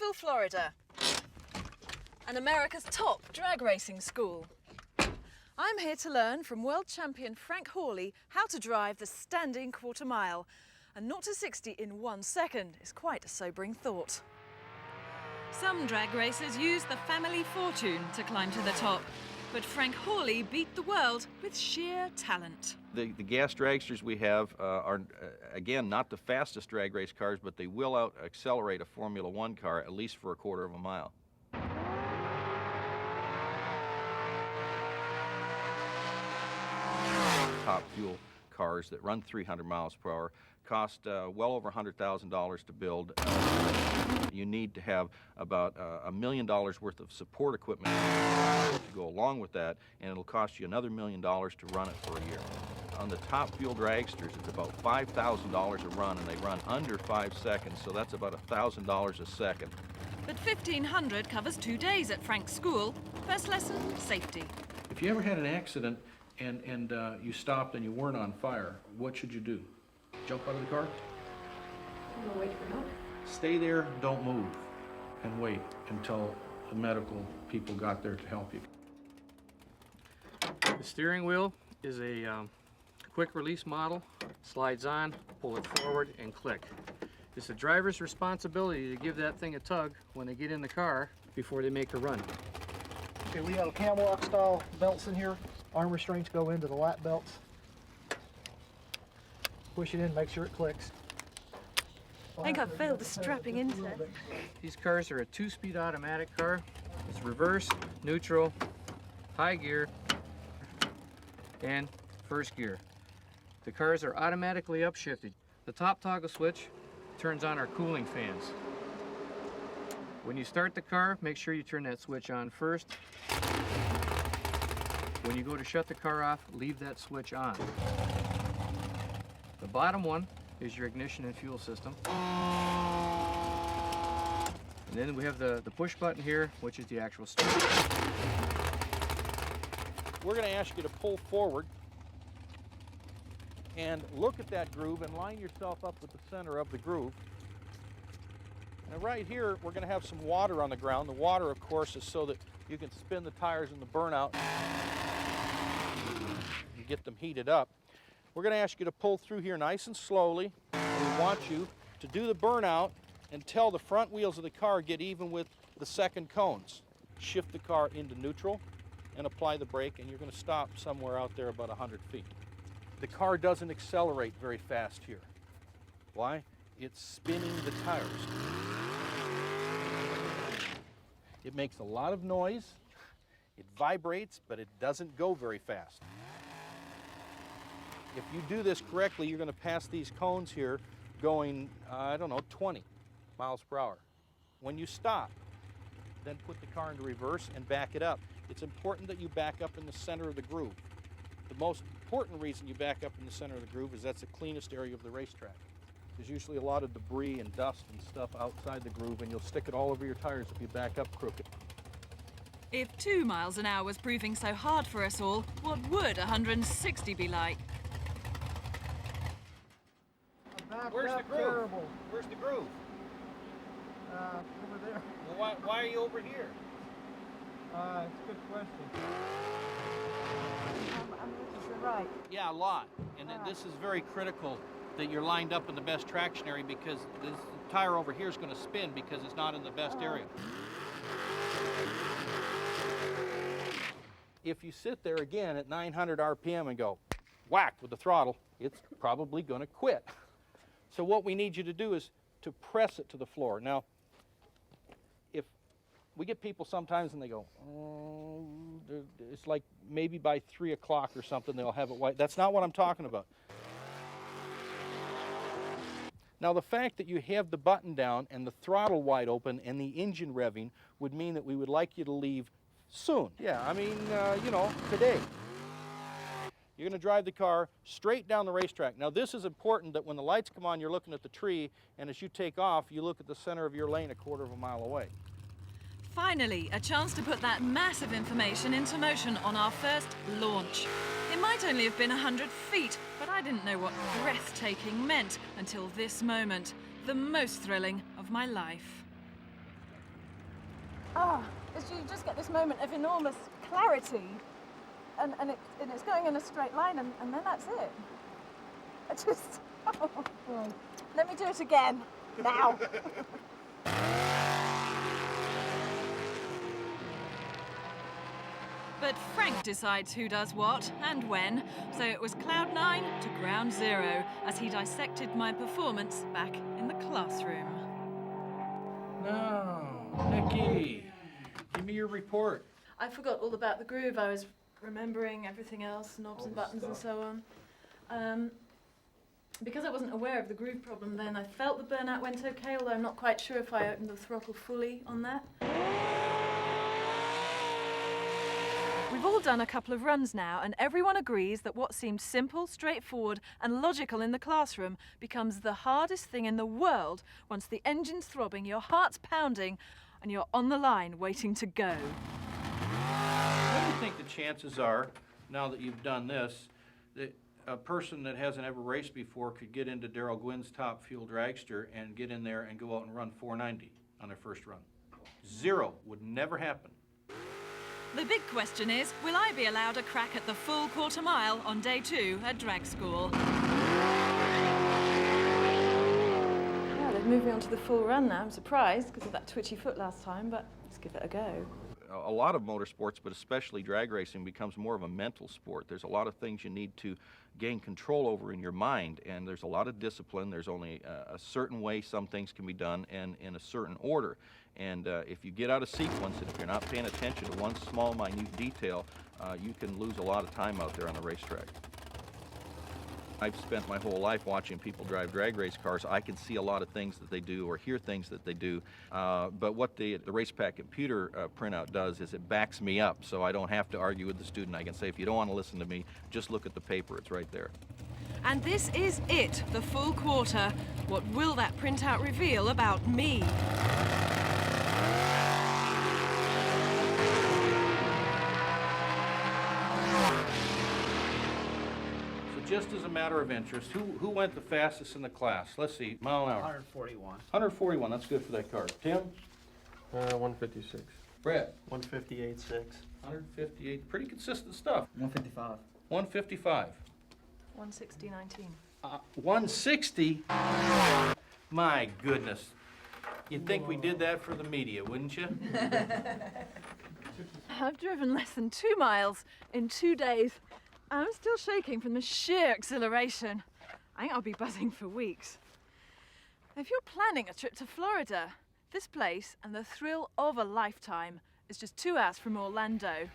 Gainesville, Florida, and America's top drag racing school. I'm here to learn from world champion Frank Hawley how to drive the standing quarter mile. And 0 to 60 in 1 second is quite a sobering thought. Some drag racers use the family fortune to climb to the top, but Frank Hawley beat the world with sheer talent. The gas dragsters we have are, again, not the fastest drag race cars, but they will out-accelerate a Formula One car at least for a quarter of a mile. Top fuel cars that run 300 miles per hour cost well over $100,000 to build. You need to have about $1 million worth of support equipment to go along with that, and it'll cost you another $1 million to run it for a year. On the top fuel dragsters, it's about $5,000 a run, and they run under 5 seconds, so that's about $1,000 a second. But $1,500 covers 2 days at Frank's school. First lesson, safety. If you ever had an accident and you stopped and you weren't on fire, what should you do? Jump out of the car? I'm gonna wait for help. Stay there, don't move, and wait until the medical people got there to help you. The steering wheel is a quick release model. Slides on, pull it forward, and click. It's the driver's responsibility to give that thing a tug when they get in the car before they make a run. Okay, we have camel lock style belts in here. Arm restraints go into the lap belts. Push it in, make sure it clicks. I think I failed the strapping into it. These cars are a 2-speed automatic car. It's reverse, neutral, high gear, and first gear. The cars are automatically upshifted. The top toggle switch turns on our cooling fans. When you start the car, make sure you turn that switch on first. When you go to shut the car off, leave that switch on. The bottom one is your ignition and fuel system. And then we have the push button here, which is the actual start. We're going to ask you to pull forward and look at that groove and line yourself up with the center of the groove. And right here, we're going to have some water on the ground. The water, of course, is so that you can spin the tires in the burnout and get them heated up. We're going to ask you to pull through here nice and slowly. We want you to do the burnout until the front wheels of the car get even with the second cones. Shift the car into neutral and apply the brake, and you're going to stop somewhere out there about 100 feet. The car doesn't accelerate very fast here. Why? It's spinning the tires. It makes a lot of noise, it vibrates, but it doesn't go very fast. If you do this correctly, you're going to pass these cones here going, 20 miles per hour. When you stop, then put the car into reverse and back it up. It's important that you back up in the center of the groove. The most important reason you back up in the center of the groove is that's the cleanest area of the racetrack. There's usually a lot of debris and dust and stuff outside the groove, and you'll stick it all over your tires if you back up crooked. If 2 miles an hour was proving so hard for us all, what would 160 be like? Where's the groove? Terrible. Where's the groove? Over there. Well, why are you over here? It's a good question. I'm looking to the right. Yeah, a lot. And this is very critical that you're lined up in the best traction area, because this tire over here is going to spin because it's not in the best area. If you sit there again at 900 RPM and go whack with the throttle, it's probably going to quit. So what we need you to do is to press it to the floor. Now, if we get people sometimes and they go, oh, it's like maybe by 3 o'clock or something they'll have it white. That's not what I'm talking about. Now, the fact that you have the button down and the throttle wide open and the engine revving would mean that we would like you to leave soon. Yeah, I mean, today. You're going to drive the car straight down the racetrack. Now, this is important that when the lights come on, you're looking at the tree, and as you take off, you look at the center of your lane a quarter of a mile away. Finally, a chance to put that massive information into motion on our first launch. It might only have been 100 feet, but I didn't know what breathtaking meant until this moment, the most thrilling of my life. Ah, you just get this moment of enormous clarity, and it's going in a straight line, and then that's it. I just, oh, boy. Let me do it again, now. But Frank decides who does what and when, so it was cloud 9 to ground 0 as he dissected my performance back in the classroom. No, Nicky, give me your report. I forgot all about the groove. I was remembering everything else, knobs and buttons and so on. Because I wasn't aware of the groove problem then, I felt the burnout went okay, although I'm not quite sure if I opened the throttle fully on that. We've all done a couple of runs now, and everyone agrees that what seemed simple, straightforward and logical in the classroom becomes the hardest thing in the world once the engine's throbbing, your heart's pounding, and you're on the line waiting to go. What do you think the chances are, now that you've done this, that a person that hasn't ever raced before could get into Darrell Gwynn's top fuel dragster and get in there and go out and run 490 on their first run? 0. Would never happen. The big question is, will I be allowed a crack at the full quarter mile on day 2 at drag school? Yeah, they've moved me on to the full run now. I'm surprised because of that twitchy foot last time, but let's give it a go. A lot of motorsports, but especially drag racing, becomes more of a mental sport. There's a lot of things you need to gain control over in your mind, and there's a lot of discipline. There's only a certain way some things can be done and in a certain order. And if you get out of sequence, and if you're not paying attention to one small, minute detail, you can lose a lot of time out there on the racetrack. I've spent my whole life watching people drive drag race cars. I can see a lot of things that they do or hear things that they do. But what the race pack computer printout does is it backs me up, so I don't have to argue with the student. I can say, if you don't want to listen to me, just look at the paper. It's right there. And this is it, the full quarter. What will that printout reveal about me? Just as a matter of interest, who went the fastest in the class? Let's see, mile an hour. 141. 141, that's good for that car. Tim? 156. Brett? 158.6. 158, pretty consistent stuff. 155. 155. 160.19. 160? My goodness. You'd think we did that for the media, wouldn't you? I've driven less than 2 miles in 2 days. I'm still shaking from the sheer exhilaration. I think I'll be buzzing for weeks. If you're planning a trip to Florida, this place and the thrill of a lifetime is just 2 hours from Orlando.